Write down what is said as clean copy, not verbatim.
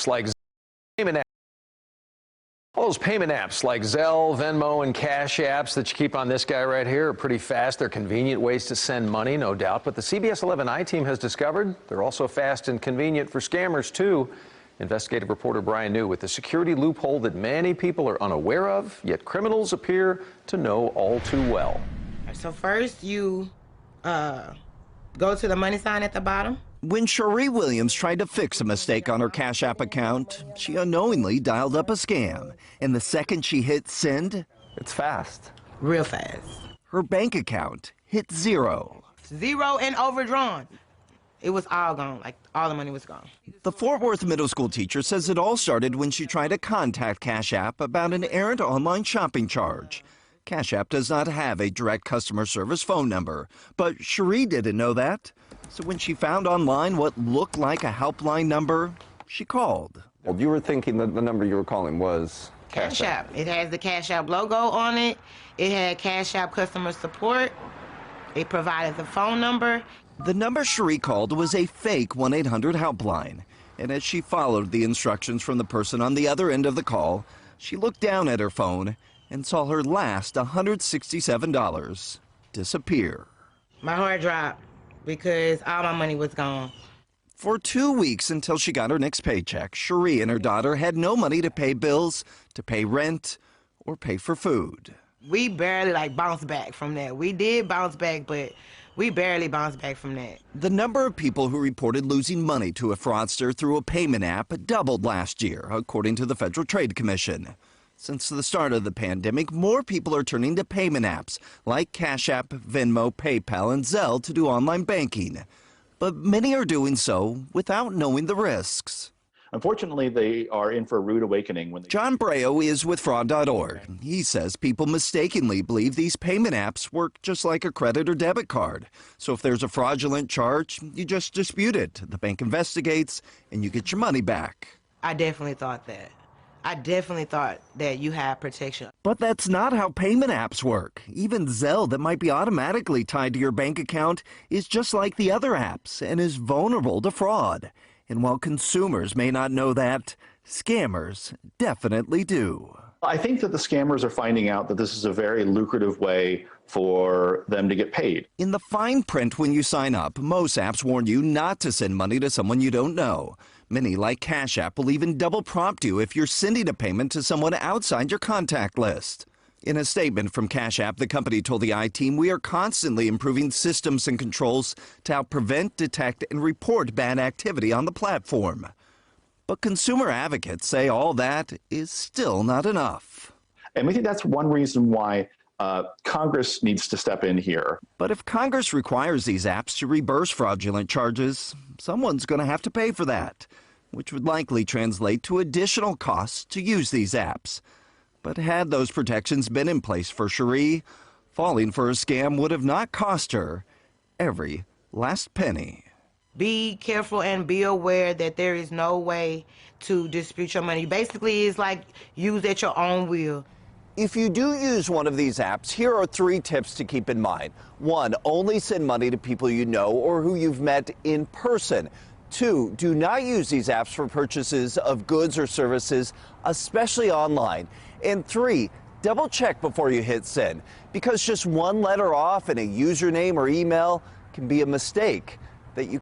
apps like all those payment apps like Zelle, Venmo, and Cash apps that you keep on this guy right here are pretty fast. They're convenient ways to send money, no doubt. But the CBS 11 I-Team has discovered they're also fast and convenient for scammers, too. Investigative reporter Brian New with the security loophole that many people are unaware of, yet criminals appear to know all too well. So first you go to the money sign at the bottom. When Cherie Williams tried to fix a mistake on her Cash App account, she unknowingly dialed up a scam. And the second she hit send, it's fast. Real fast. her bank account hit zero. Zero and overdrawn. It was all gone, like all the money was gone. The Fort Worth middle school teacher says it all started when she tried to contact Cash App about an errant online shopping charge. Cash App does not have a direct customer service phone number, but Cherie didn't know that. So when she found online what looked like a helpline number, she called. Well, you were thinking that the number you were calling was Cash App. It has the Cash App logo on it. It had Cash App customer support. It provided the phone number. The number Cherie called was a fake 1-800 helpline. And as she followed the instructions from the person on the other end of the call, she looked down at her phone and saw her last $167 disappear. My heart dropped because all my money was gone. For 2 weeks until she got her next paycheck, Cherie and her daughter had no money to pay bills, to pay rent, or pay for food. We barely bounced back from that. We did bounce back, but we barely bounced back from that. The number of people who reported losing money to a fraudster through a payment app doubled last year, according to the Federal Trade Commission. Since the start of the pandemic, more people are turning to payment apps like Cash App, Venmo, PayPal, and Zelle to do online banking. But many are doing so without knowing the risks. Unfortunately, they are in for a rude awakening. John Breo is with fraud.org. He says people mistakenly believe these payment apps work just like a credit or debit card. So if there's a fraudulent charge, you just dispute it. The bank investigates and you get your money back. I definitely thought that. I definitely thought that you had protection. But that's not how payment apps work. Even Zelle, that might be automatically tied to your bank account, is just like the other apps and is vulnerable to fraud. And while consumers may not know that, scammers definitely do. I think that the scammers are finding out that this is a very lucrative way for them to get paid. In the fine print when you sign up, most apps warn you not to send money to someone you don't know. Many, like Cash App, will even double prompt you if you're sending a payment to someone outside your contact list. In a statement from Cash App, the company told the I-Team, "We are constantly improving systems and controls to help prevent, detect, and report bad activity on the platform." But consumer advocates say all that is still not enough. And we think that's one reason why Congress needs to step in here. But if Congress requires these apps to reverse fraudulent charges, someone's going to have to pay for that, which would likely translate to additional costs to use these apps. But had those protections been in place for Cherie, falling for a scam would have not cost her every last penny. Be careful and be aware that there is no way to dispute your money. Basically, it's like use at your own will. If you do use one of these apps, here are 3 tips to keep in mind. 1, only send money to people you know or who you've met in person. 2, do not use these apps for purchases of goods or services, especially online. And 3, double check before you hit send, because just one letter off in a username or email can be a mistake that you